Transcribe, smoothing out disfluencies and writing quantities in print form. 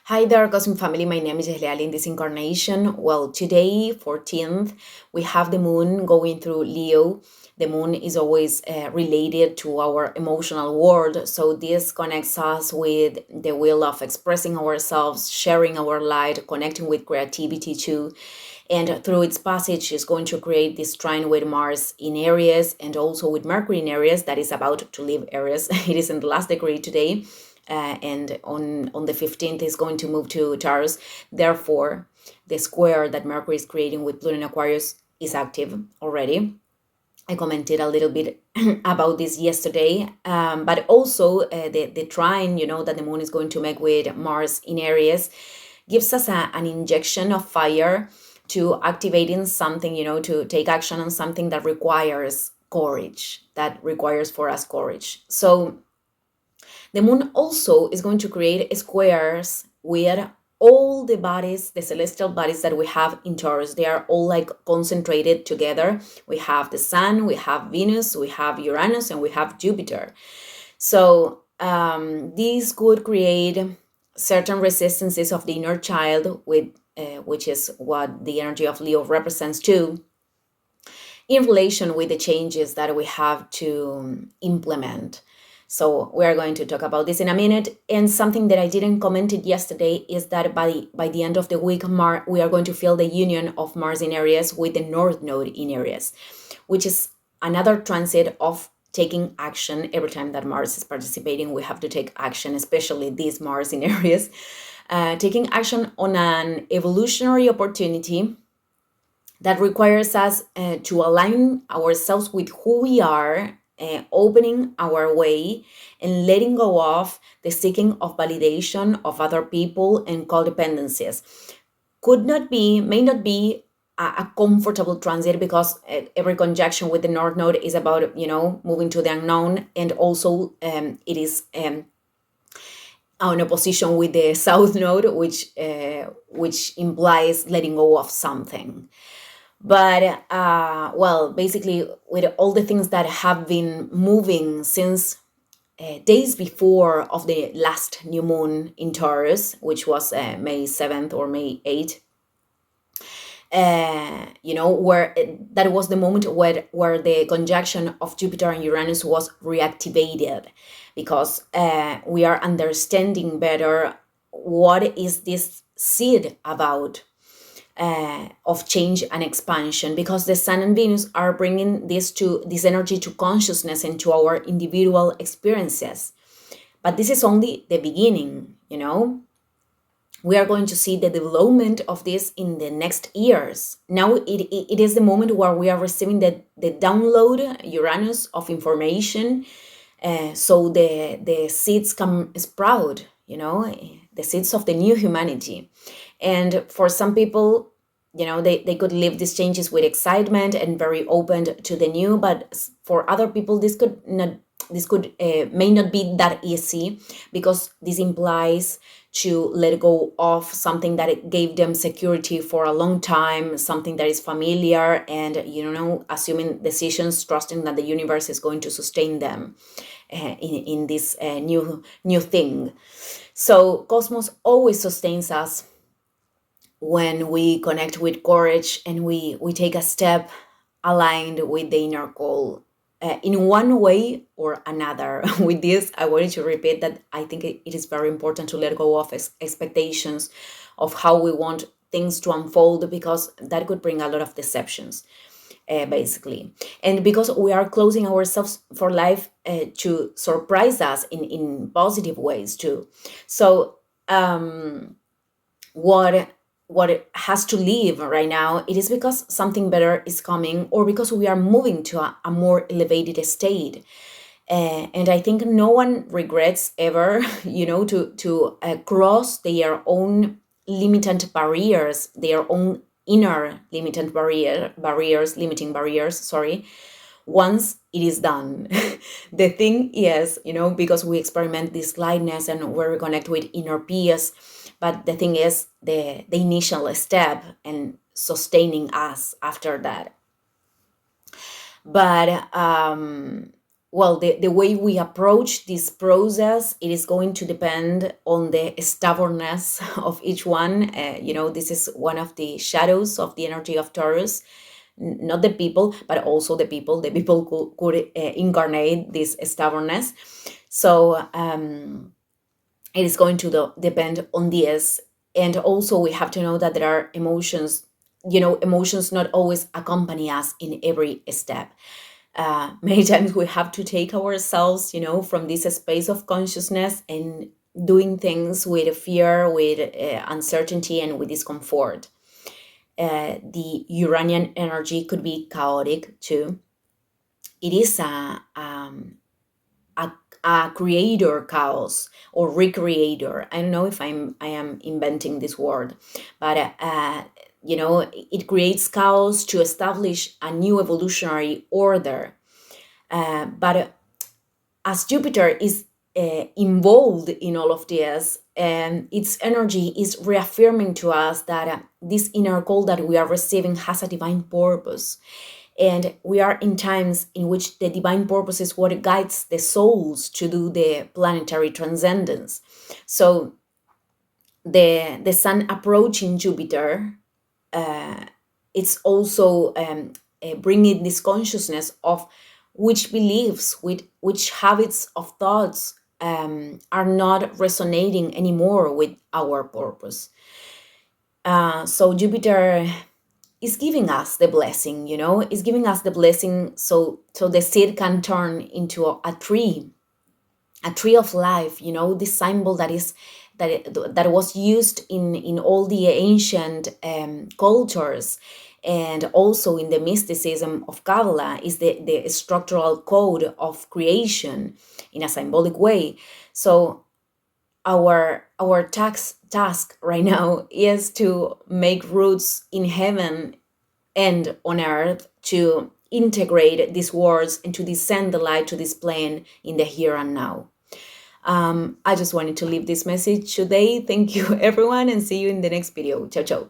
Hi there, Cosmic Family. My name is Leal in this incarnation. Well, today, 14th, we have the moon going through Leo. The moon is always related to our emotional world. So, this connects us with the will of expressing ourselves, sharing our light, connecting with creativity too. And through its passage, is going to create this trine with Mars in Aries and also with Mercury in Aries that is about to leave Aries. It is in the last degree today. And on the 15th is going to move to Taurus. Therefore, the square that Mercury is creating with Pluto in Aquarius is active already. I commented a little bit about this yesterday, but also the trine, that the moon is going to make with Mars in Aries gives us an injection of fire to activating something, to take action on something that requires courage, that requires for us courage. So the moon also is going to create squares with all the bodies, the celestial bodies that we have in Taurus. They are all like concentrated together. We have the Sun, we have Venus, we have Uranus, and we have Jupiter. So these could create certain resistances of the inner child, which is what the energy of Leo represents too, in relation with the changes that we have to implement. So we are going to talk about this in a minute. And something that I didn't comment it yesterday is that by the end of the week, we are going to feel the union of Mars in Aries with the North Node in Aries, which is another transit of taking action. Every time that Mars is participating, we have to take action, especially this Mars in Aries, taking action on an evolutionary opportunity that requires us to align ourselves with who we are, opening our way and letting go of the seeking of validation of other people and codependencies. May not be a comfortable transit, because every conjunction with the North Node is about, moving to the unknown, and also it is on opposition with the South Node, which implies letting go of something. But basically, with all the things that have been moving since days before of the last new moon in Taurus, which was May 7th or May 8th, where that was the moment where the conjunction of Jupiter and Uranus was reactivated, because we are understanding better what is this seed about, of change and expansion, because the Sun and Venus are bringing this energy to consciousness and to our individual experiences. But this is only the beginning. We are going to see the development of this in the next years. Now it is the moment where we are receiving the download, Uranus, of information, so the seeds can sprout, the seeds of the new humanity. And for some people, they could live these changes with excitement and very open to the new. But for other people, this may not be that easy, because this implies to let go of something that it gave them security for a long time, something that is familiar, and assuming decisions, trusting that the universe is going to sustain them in this new thing. So Cosmos always sustains us when we connect with courage and we take a step aligned with the inner goal, in one way or another. With this, I wanted to repeat that I think it is very important to let go of expectations of how we want things to unfold, because that could bring a lot of deceptions, basically. And because we are closing ourselves for life to surprise us in positive ways too. So what it has to leave right now, it is because something better is coming, or because we are moving to a more elevated state. And I think no one regrets ever, to cross their own limiting barriers, limiting barriers, sorry, once it is done. The thing is, because we experiment this lightness and we reconnect with inner peace, but the thing is the initial step and sustaining us after that. But well, the way we approach this process, it is going to depend on the stubbornness of each one. This is one of the shadows of the energy of Taurus. Not the people, but also the people. The people could incarnate this stubbornness. So it is going to depend on this. And also, we have to know that there are emotions. Emotions not always accompany us in every step. Many times we have to take ourselves, from this space of consciousness and doing things with fear, with uncertainty, and with discomfort. The Uranian energy could be chaotic too. It is a creator chaos or recreator. I don't know if I am inventing this word, but it creates chaos to establish a new evolutionary order. But as Jupiter is involved in all of this, its energy is reaffirming to us that this inner call that we are receiving has a divine purpose. And we are in times in which the divine purpose is what guides the souls to do the planetary transcendence. So the sun approaching Jupiter, it's also bringing this consciousness of which beliefs, which habits of thoughts are not resonating anymore with our purpose. So Jupiter is giving us the blessing, is giving us the blessing so the seed can turn into a tree of life, this symbol that was used in all the ancient cultures, and also in the mysticism of Kabbalah, is the structural code of creation in a symbolic way. So our task right now is to make roots in heaven and on earth, to integrate these words and to descend the light to this plane in the here and now. I just wanted to leave this message today. Thank you, everyone, and see you in the next video. Ciao, ciao.